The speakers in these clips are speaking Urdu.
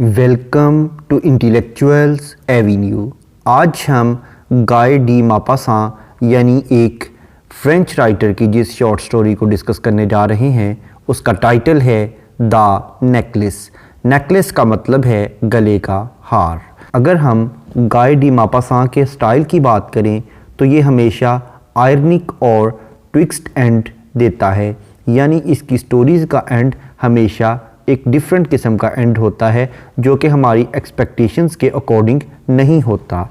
Welcome to انٹیلیکچوئلز avenue. آج ہم گائے ڈی ماپاسان یعنی ایک فرینچ رائٹر کی جس شارٹ سٹوری کو ڈسکس کرنے جا رہے ہیں اس کا ٹائٹل ہے دا نیکلس۔ نیکلس کا مطلب ہے گلے کا ہار۔ اگر ہم گائے ڈی ماپاسان کے سٹائل کی بات کریں تو یہ ہمیشہ آئرنک اور ٹوئسٹ اینڈ دیتا ہے، یعنی اس کی سٹوریز کا اینڈ ہمیشہ ایک ڈیفرنٹ قسم کا اینڈ ہوتا ہے جو کہ ہماری ایکسپیکٹیشنز کے اکارڈنگ نہیں ہوتا۔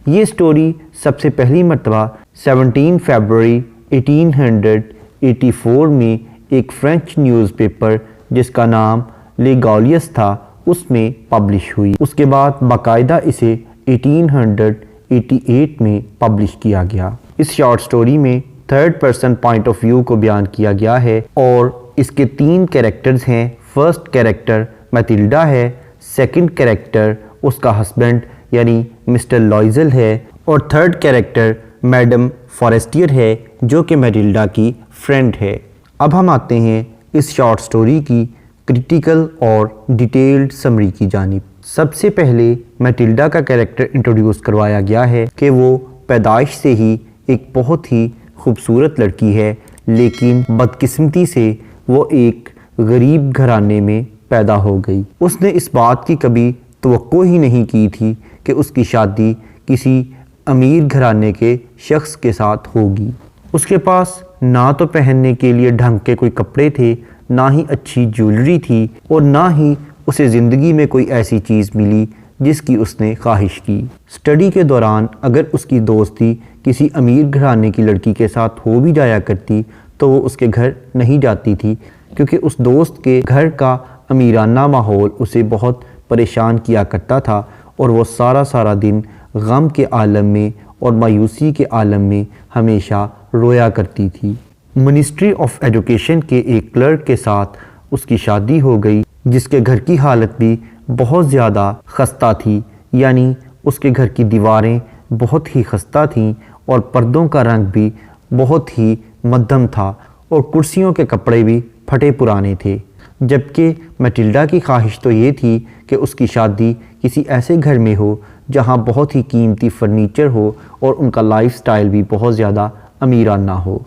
یہ سٹوری سب سے پہلی مرتبہ 17 فروری 1884 میں ایک فرینچ نیوز پیپر جس کا نام لے گالیس تھا اس میں پبلش ہوئی۔ اس کے بعد باقاعدہ اسے 1888 میں پبلش کیا گیا۔ اس شارٹ سٹوری میں third person point of view کو بیان کیا گیا ہے اور اس کے 3 کیریکٹرز ہیں۔ فرسٹ کیریکٹر میتلڈا ہے، سیکنڈ کیریکٹر اس کا ہسبینڈ یعنی مسٹر لوئزل ہے اور تھرڈ کیریکٹر میڈم فورسٹیئر ہے جو کہ میٹلڈا کی فرینڈ ہے۔ اب ہم آتے ہیں اس شارٹ سٹوری کی کریٹیکل اور ڈیٹیلڈ سمری کی جانب۔ سب سے پہلے میٹلڈا کا کیریکٹر انٹروڈیوس کروایا گیا ہے کہ وہ پیدائش سے ہی ایک بہت ہی خوبصورت لڑکی ہے، لیکن بدقسمتی سے وہ ایک غریب گھرانے میں پیدا ہو گئی۔ اس نے اس بات کی کبھی توقع ہی نہیں کی تھی کہ اس کی شادی کسی امیر گھرانے کے شخص کے ساتھ ہوگی۔ اس کے پاس نہ تو پہننے کے لیے ڈھنگ کے کوئی کپڑے تھے، نہ ہی اچھی جیولری تھی اور نہ ہی اسے زندگی میں کوئی ایسی چیز ملی جس کی اس نے خواہش کی۔ سٹڈی کے دوران اگر اس کی دوستی کسی امیر گھرانے کی لڑکی کے ساتھ ہو بھی جایا کرتی تو وہ اس کے گھر نہیں جاتی تھی، کیونکہ اس دوست کے گھر کا امیرانہ ماحول اسے بہت پریشان کیا کرتا تھا اور وہ سارا دن غم کے عالم میں اور مایوسی کے عالم میں ہمیشہ رویا کرتی تھی۔ منسٹری آف ایجوکیشن کے ایک کلرک کے ساتھ اس کی شادی ہو گئی جس کے گھر کی حالت بھی بہت زیادہ خستہ تھی، یعنی اس کے گھر کی دیواریں بہت ہی خستہ تھیں اور پردوں کا رنگ بھی بہت ہی مدھم تھا اور کرسیوں کے کپڑے بھی پھٹے پرانے تھے۔ جبکہ میٹلڈا کی خواہش تو یہ تھی کہ اس کی شادی کسی ایسے گھر میں ہو جہاں بہت ہی قیمتی فرنیچر ہو اور ان کا لائف سٹائل بھی بہت زیادہ امیرانہ ہو۔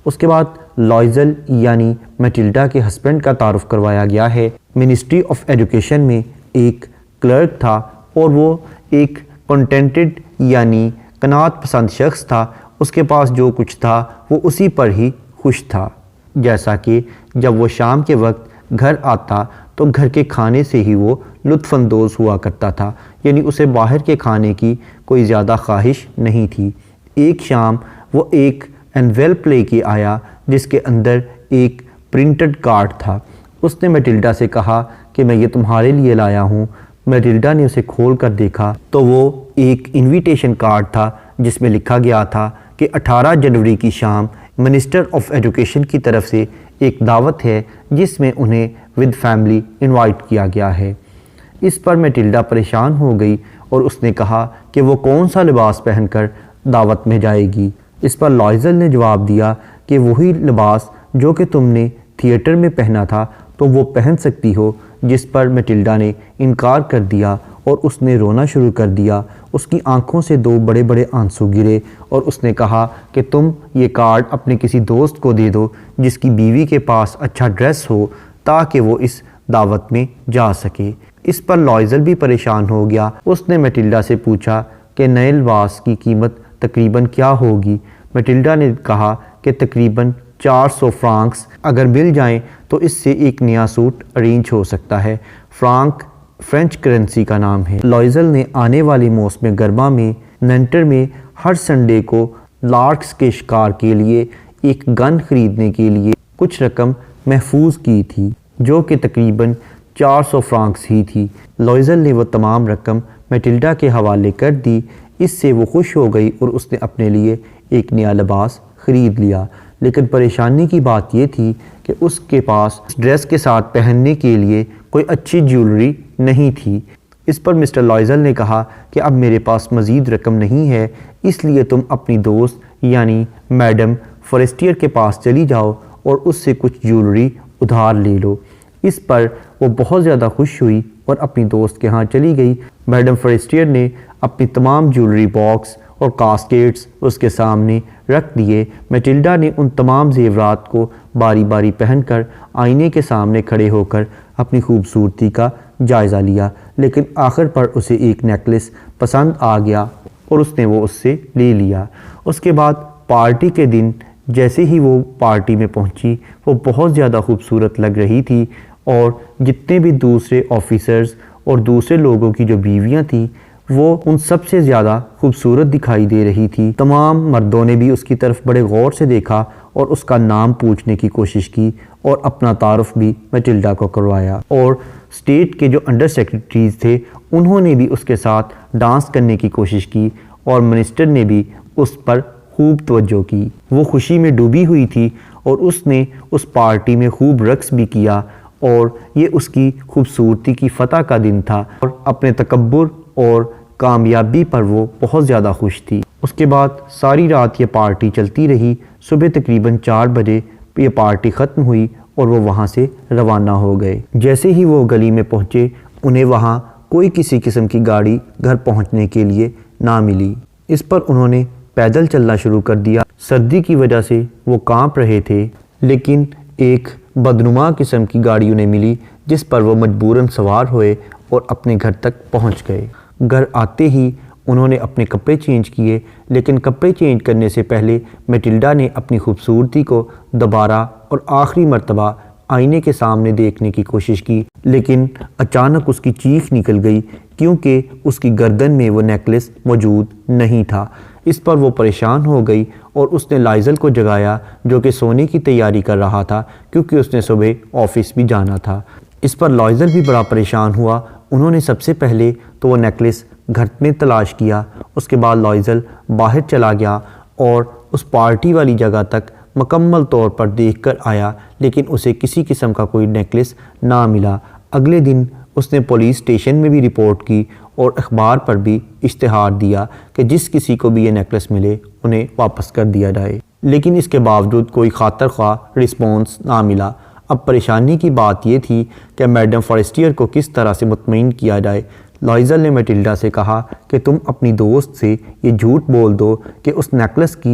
اس کے بعد لوئزل یعنی میٹلڈا کے ہسبینڈ کا تعارف کروایا گیا ہے۔ منسٹری آف ایجوکیشن میں ایک کلرک تھا اور وہ ایک کنٹینٹڈ یعنی قناعت پسند شخص تھا۔ اس کے پاس جو کچھ تھا وہ اسی پر ہی خوش تھا، جیسا کہ جب وہ شام کے وقت گھر آتا تو گھر کے کھانے سے ہی وہ لطف اندوز ہوا کرتا تھا، یعنی اسے باہر کے کھانے کی کوئی زیادہ خواہش نہیں تھی۔ ایک شام وہ ایک انویلپ لے کے آیا جس کے اندر ایک پرنٹڈ کارڈ تھا۔ اس نے میٹلڈا سے کہا کہ میں یہ تمہارے لیے لایا ہوں۔ میٹلڈا نے اسے کھول کر دیکھا تو وہ ایک انویٹیشن کارڈ تھا جس میں لکھا گیا تھا کہ 18 جنوری کی شام منسٹر آف ایجوکیشن کی طرف سے ایک دعوت ہے جس میں انہیں ود فیملی انوائٹ کیا گیا ہے۔ اس پر میٹلڈا پریشان ہو گئی اور اس نے کہا کہ وہ کون سا لباس پہن کر دعوت میں جائے گی۔ اس پر لوئزل نے جواب دیا کہ وہی لباس جو کہ تم نے تھیٹر میں پہنا تھا تو وہ پہن سکتی ہو، جس پر میٹلڈا نے انکار کر دیا اور اس نے رونا شروع کر دیا۔ اس کی آنکھوں سے 2 بڑے آنسو گرے اور اس نے کہا کہ تم یہ کارڈ اپنے کسی دوست کو دے دو جس کی بیوی کے پاس اچھا ڈریس ہو تاکہ وہ اس دعوت میں جا سکے۔ اس پر لوئزل بھی پریشان ہو گیا۔ اس نے میٹلڈا سے پوچھا کہ نئے لباس کی قیمت تقریباً کیا ہوگی۔ میٹلڈا نے کہا کہ تقریباً 400 فرانکس اگر مل جائیں تو اس سے ایک نیا سوٹ ارینج ہو سکتا ہے۔ فرانک فرینچ کرنسی کا نام ہے۔ لوئزل نے آنے والی موسم گرما میں نینٹر میں ہر سنڈے کو لارکس کے شکار کے لیے ایک گن خریدنے کے لیے کچھ رقم محفوظ کی تھی جو کہ تقریباً 400 فرانکس ہی تھی۔ لوئزل نے وہ تمام رقم میٹلڈا کے حوالے کر دی۔ اس سے وہ خوش ہو گئی اور اس نے اپنے لیے ایک نیا لباس خرید لیا، لیکن پریشانی کی بات یہ تھی کہ اس کے پاس ڈریس کے ساتھ پہننے کے لیے کوئی اچھی جیولری نہیں تھی۔ اس پر مسٹر لوئزل نے کہا کہ اب میرے پاس مزید رقم نہیں ہے، اس لیے تم اپنی دوست یعنی میڈم فورسٹیئر کے پاس چلی جاؤ اور اس سے کچھ جیولری ادھار لے لو۔ اس پر وہ بہت زیادہ خوش ہوئی اور اپنی دوست کے ہاں چلی گئی۔ میڈم فورسٹیر نے اپنی تمام جیولری باکس اور کاسکیٹس اس کے سامنے رکھ دیے۔ میٹلڈا نے ان تمام زیورات کو باری باری پہن کر آئینے کے سامنے کھڑے ہو کر اپنی خوبصورتی کا جائزہ لیا، لیکن آخر پر اسے ایک نیکلس پسند آ گیا اور اس نے وہ اس سے لے لیا۔ اس کے بعد پارٹی کے دن جیسے ہی وہ پارٹی میں پہنچی وہ بہت زیادہ خوبصورت لگ رہی تھی، اور جتنے بھی دوسرے آفیسرز اور دوسرے لوگوں کی جو بیویاں تھیں وہ ان سب سے زیادہ خوبصورت دکھائی دے رہی تھی۔ تمام مردوں نے بھی اس کی طرف بڑے غور سے دیکھا اور اس کا نام پوچھنے کی کوشش کی اور اپنا تعارف بھی میٹلڈا کو کروایا، اور اسٹیٹ کے جو انڈر سیکرٹریز تھے انہوں نے بھی اس کے ساتھ ڈانس کرنے کی کوشش کی، اور منسٹر نے بھی اس پر خوب توجہ کی۔ وہ خوشی میں ڈوبی ہوئی تھی اور اس نے اس پارٹی میں خوب رقص بھی کیا، اور یہ اس کی خوبصورتی کی فتح کا دن تھا، اور اپنے تکبر اور کامیابی پر وہ بہت زیادہ خوش تھی۔ اس کے بعد ساری رات یہ پارٹی چلتی رہی۔ صبح تقریباً 4 بجے یہ پارٹی ختم ہوئی اور وہ وہاں سے روانہ ہو گئے۔ جیسے ہی وہ گلی میں پہنچے انہیں وہاں کوئی کسی قسم کی گاڑی گھر پہنچنے کے لیے نہ ملی۔ اس پر انہوں نے پیدل چلنا شروع کر دیا۔ سردی کی وجہ سے وہ کانپ رہے تھے، لیکن ایک بدنما قسم کی گاڑی انہیں ملی جس پر وہ مجبوراً سوار ہوئے اور اپنے گھر تک پہنچ گئے۔ گھر آتے ہی انہوں نے اپنے کپڑے چینج کیے، لیکن کپڑے چینج کرنے سے پہلے میٹلڈا نے اپنی خوبصورتی کو دوبارہ اور آخری مرتبہ آئینے کے سامنے دیکھنے کی کوشش کی، لیکن اچانک اس کی چیخ نکل گئی کیونکہ اس کی گردن میں وہ نیکلس موجود نہیں تھا۔ اس پر وہ پریشان ہو گئی اور اس نے لائزل کو جگایا جو کہ سونے کی تیاری کر رہا تھا کیونکہ اس نے صبح آفس بھی جانا تھا۔ اس پر لائزل بھی بڑا پریشان ہوا۔ انہوں نے سب سے پہلے تو وہ نیکلس گھر میں تلاش کیا، اس کے بعد لائزل باہر چلا گیا اور اس پارٹی والی جگہ تک مکمل طور پر دیکھ کر آیا، لیکن اسے کسی قسم کا کوئی نیکلس نہ ملا۔ اگلے دن اس نے پولیس اسٹیشن میں بھی رپورٹ کی اور اخبار پر بھی اشتہار دیا کہ جس کسی کو بھی یہ نیکلس ملے انہیں واپس کر دیا جائے، لیکن اس کے باوجود کوئی خاطر خواہ رسپانس نہ ملا۔ اب پریشانی کی بات یہ تھی کہ میڈم فورسٹیر کو کس طرح سے مطمئن کیا جائے۔ لائزل نے میٹلڈا سے کہا کہ تم اپنی دوست سے یہ جھوٹ بول دو کہ اس نیکلس کی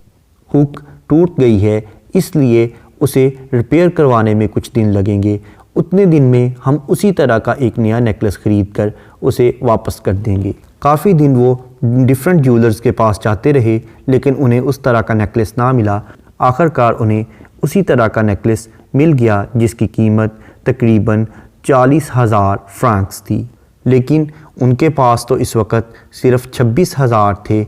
ہک ٹوٹ گئی ہے، اس لیے اسے ریپیئر کروانے میں کچھ دن لگیں گے۔ اتنے دن میں ہم اسی طرح کا ایک نیا نیکلس خرید کر اسے واپس کر دیں گے۔ کافی دن وہ ڈیفرنٹ جیولرز کے پاس جاتے رہے، لیکن انہیں اس طرح کا نیکلس نہ ملا۔ آخر کار انہیں اسی طرح کا نیکلس مل گیا جس کی قیمت تقریباً 40,000 فرانکس تھی، لیکن ان کے پاس تو اس وقت صرف 26,000 تھے۔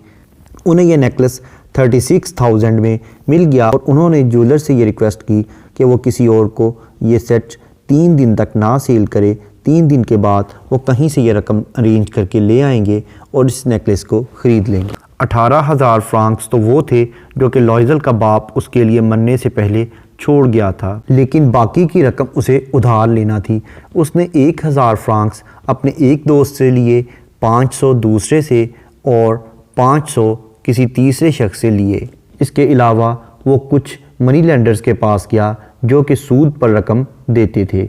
انہیں یہ نیکلس 36,000 میں مل گیا اور انہوں نے جیولر سے یہ ریکویسٹ کی کہ وہ کسی اور کو یہ سیٹ 3 دن تک نہ سیل کرے۔ 3 دن کے بعد وہ کہیں سے یہ رقم ارینج کر کے لے آئیں گے اور اس نیکلس کو خرید لیں گے۔ 18,000 فرانکس تو وہ تھے جو کہ لائزل کا باپ اس کے لیے مرنے سے پہلے چھوڑ گیا تھا، لیکن باقی کی رقم اسے ادھار لینا تھی۔ اس نے 1,000 فرانکس اپنے ایک دوست سے لیے، 500 دوسرے سے اور 500 کسی تیسرے شخص سے لیے۔ اس کے علاوہ وہ کچھ منی لینڈرز کے پاس گیا جو کہ سود پر رقم دیتے تھے،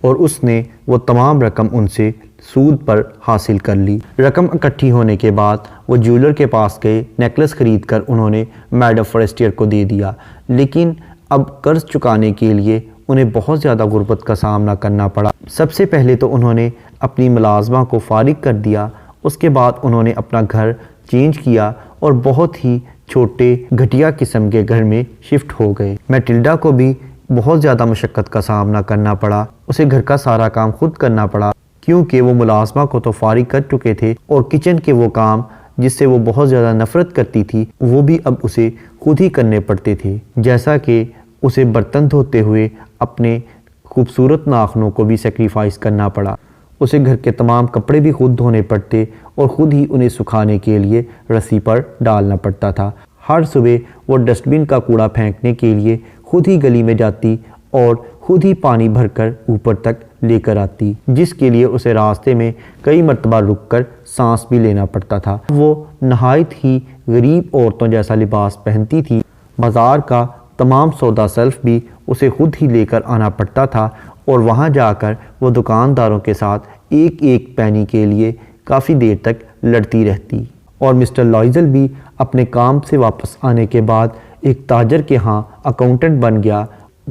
اور اس نے وہ تمام رقم ان سے سود پر حاصل کر لی۔ رقم اکٹھی ہونے کے بعد وہ جیولر کے پاس گئے، نیکلس خرید کر انہوں نے میڈم فورسٹیر کو دے دیا، لیکن اب قرض چکانے کے لیے انہیں بہت زیادہ غربت کا سامنا کرنا پڑا۔ سب سے پہلے تو انہوں نے اپنی ملازمہ کو فارغ کر دیا، اس کے بعد انہوں نے اپنا گھر چینج کیا اور بہت ہی چھوٹے گھٹیا قسم کے گھر میں شفٹ ہو گئے۔ میٹلڈا کو بھی بہت زیادہ مشقت کا سامنا کرنا پڑا، اسے گھر کا سارا کام خود کرنا پڑا کیونکہ وہ ملازمہ کو تو فارغ کر چکے تھے، اور کچن کے وہ کام جس سے وہ بہت زیادہ نفرت کرتی تھی وہ بھی اب اسے خود ہی کرنے پڑتے تھے، جیسا کہ اسے برتن دھوتے ہوئے اپنے خوبصورت ناخنوں کو بھی سیکریفائز کرنا پڑا۔ اسے گھر کے تمام کپڑے بھی خود دھونے پڑتے اور خود ہی انہیں سکھانے کے لیے رسی پر ڈالنا پڑتا تھا۔ ہر صبح وہ ڈسٹ بن کا کوڑا پھینکنے کے لیے خود ہی گلی میں جاتی اور خود ہی پانی بھر کر اوپر تک لے کر آتی، جس کے لیے اسے راستے میں کئی مرتبہ رک کر سانس بھی لینا پڑتا تھا۔ وہ نہایت ہی غریب عورتوں جیسا لباس پہنتی تھی۔ بازار کا تمام سودا سلف بھی اسے خود ہی لے کر آنا پڑتا تھا، اور وہاں جا کر وہ دکانداروں کے ساتھ ایک ایک پینی کے لیے کافی دیر تک لڑتی رہتی، اور مسٹر لوئزل بھی اپنے کام سے واپس آنے کے بعد ایک تاجر کے ہاں اکاؤنٹنٹ بن گیا،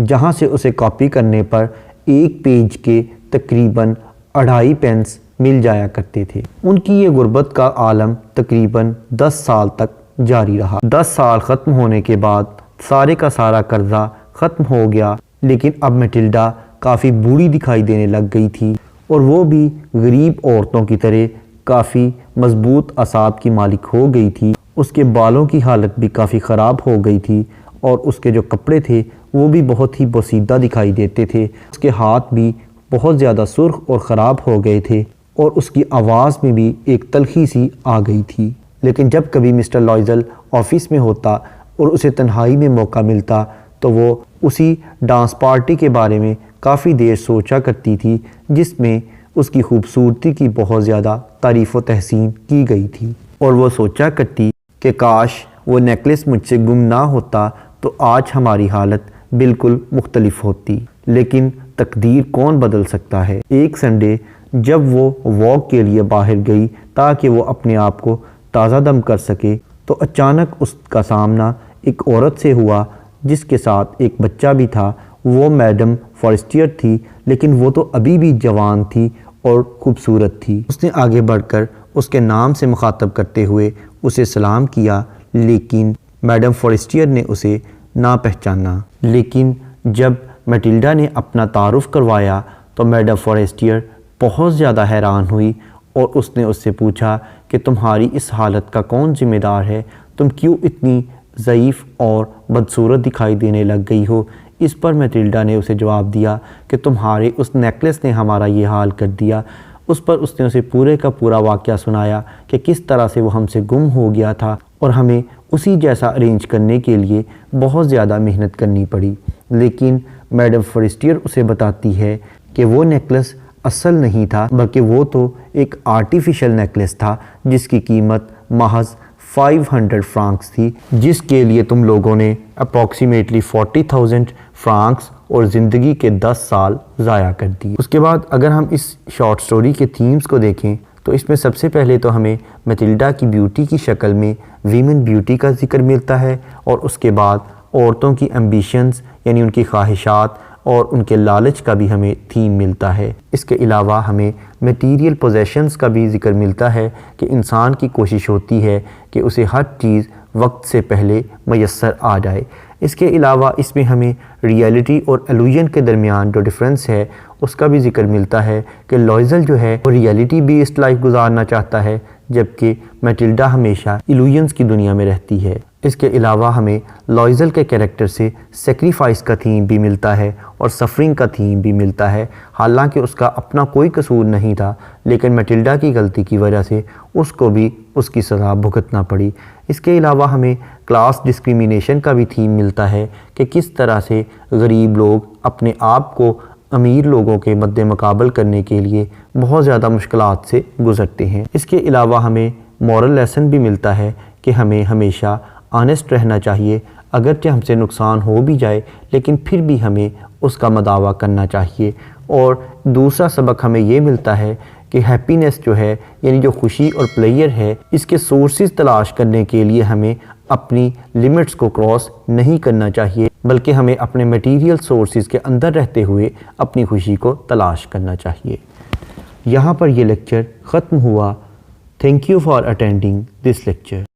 جہاں سے اسے کاپی کرنے پر ایک پیج کے تقریباً 2.5 پینس مل جایا کرتے تھے۔ ان کی یہ غربت کا عالم تقریباً 10 سال تک جاری رہا۔ 10 سال ختم ہونے کے بعد سارے کا سارا قرضہ ختم ہو گیا، لیکن اب میٹلڈا کافی بوڑھی دکھائی دینے لگ گئی تھی، اور وہ بھی غریب عورتوں کی طرح کافی مضبوط اعصاب کی مالک ہو گئی تھی۔ اس کے بالوں کی حالت بھی کافی خراب ہو گئی تھی، اور اس کے جو کپڑے تھے وہ بھی بہت ہی بوسیدہ دکھائی دیتے تھے۔ اس کے ہاتھ بھی بہت زیادہ سرخ اور خراب ہو گئے تھے، اور اس کی آواز میں بھی ایک تلخی سی آ گئی تھی۔ لیکن جب کبھی مسٹر لوئزل آفس میں ہوتا اور اسے تنہائی میں موقع ملتا تو وہ اسی ڈانس پارٹی کے بارے میں کافی دیر سوچا کرتی تھی، جس میں اس کی خوبصورتی کی بہت زیادہ تعریف و تحسین کی گئی تھی، اور وہ سوچا کرتی کہ کاش وہ نیکلس مجھ سے گم نہ ہوتا تو آج ہماری حالت بالکل مختلف ہوتی۔ لیکن تقدیر کون بدل سکتا ہے؟ ایک سنڈے جب وہ واک کے لیے باہر گئی تاکہ وہ اپنے آپ کو تازہ دم کر سکے، تو اچانک اس کا سامنا ایک عورت سے ہوا جس کے ساتھ ایک بچہ بھی تھا۔ وہ میڈم فورسٹیر تھی، لیکن وہ تو ابھی بھی جوان تھی اور خوبصورت تھی۔ اس نے آگے بڑھ کر اس کے نام سے مخاطب کرتے ہوئے اسے سلام کیا، لیکن میڈم فورسٹیر نے اسے نہ پہچانا۔ لیکن جب میٹلڈا نے اپنا تعارف کروایا تو میڈم فورسٹیر بہت زیادہ حیران ہوئی، اور اس نے اس سے پوچھا کہ تمہاری اس حالت کا کون ذمہ دار ہے؟ تم کیوں اتنی ضعیف اور بدصورت دکھائی دینے لگ گئی ہو؟ اس پر میٹلڈا نے اسے جواب دیا کہ تمہارے اس نیکلس نے ہمارا یہ حال کر دیا۔ اس پر اس نے اسے پورے کا پورا واقعہ سنایا کہ کس طرح سے وہ ہم سے گم ہو گیا تھا، اور ہمیں اسی جیسا ارینج کرنے کے لیے بہت زیادہ محنت کرنی پڑی۔ لیکن میڈم فورسٹیر اسے بتاتی ہے کہ وہ نیکلس اصل نہیں تھا، بلکہ وہ تو ایک آرٹیفیشل نیکلس تھا جس کی قیمت محض 500 فرانکس تھی، جس کے لیے تم لوگوں نے اپروکسیمیٹلی 40,000 فرانکس اور زندگی کے 10 سال ضائع کر دیے۔ اس کے بعد اگر ہم اس شارٹ سٹوری کے تھیمز کو دیکھیں تو اس میں سب سے پہلے تو ہمیں میٹلڈا کی بیوٹی کی شکل میں ویمن بیوٹی کا ذکر ملتا ہے، اور اس کے بعد عورتوں کی ایمبیشنز یعنی ان کی خواہشات اور ان کے لالچ کا بھی ہمیں تھیم ملتا ہے۔ اس کے علاوہ ہمیں میٹیریل پوزیشنز کا بھی ذکر ملتا ہے کہ انسان کی کوشش ہوتی ہے کہ اسے ہر چیز وقت سے پہلے میسر آ جائے۔ اس کے علاوہ اس میں ہمیں ریئلٹی اور ایلوژن کے درمیان جو ڈفرینس ہے اس کا بھی ذکر ملتا ہے کہ لوئزل جو ہے وہ ریئلٹی بیسڈ لائف گزارنا چاہتا ہے، جبکہ میٹلڈا ہمیشہ ایلوژنز کی دنیا میں رہتی ہے۔ اس کے علاوہ ہمیں لوئزل کے کیریکٹر سے سیکریفائس کا تھیم بھی ملتا ہے اور سفرنگ کا تھیم بھی ملتا ہے، حالانکہ اس کا اپنا کوئی قصور نہیں تھا، لیکن میٹلڈا کی غلطی کی وجہ سے اس کو بھی اس کی سزا بھگتنا پڑی۔ اس کے علاوہ ہمیں کلاس ڈسکریمنیشن کا بھی تھیم ملتا ہے کہ کس طرح سے غریب لوگ اپنے آپ کو امیر لوگوں کے مد مقابل کرنے کے لیے بہت زیادہ مشکلات سے گزرتے ہیں۔ اس کے علاوہ ہمیں مورل لیسن بھی ملتا ہے کہ ہمیں ہمیشہ آنیسٹ رہنا چاہیے، اگرچہ ہم سے نقصان ہو بھی جائے لیکن پھر بھی ہمیں اس کا مداوع کرنا چاہیے۔ اور دوسرا سبق ہمیں یہ ملتا ہے کہ ہیپینس جو ہے یعنی جو خوشی اور پلیئر ہے، اس کے سورسز تلاش کرنے کے لیے ہمیں اپنی لیمٹس کو کراس نہیں کرنا چاہیے، بلکہ ہمیں اپنے میٹیریل سورسز کے اندر رہتے ہوئے اپنی خوشی کو تلاش کرنا چاہیے۔ یہاں پر یہ لیکچر ختم ہوا۔ Thank you for attending this lecture.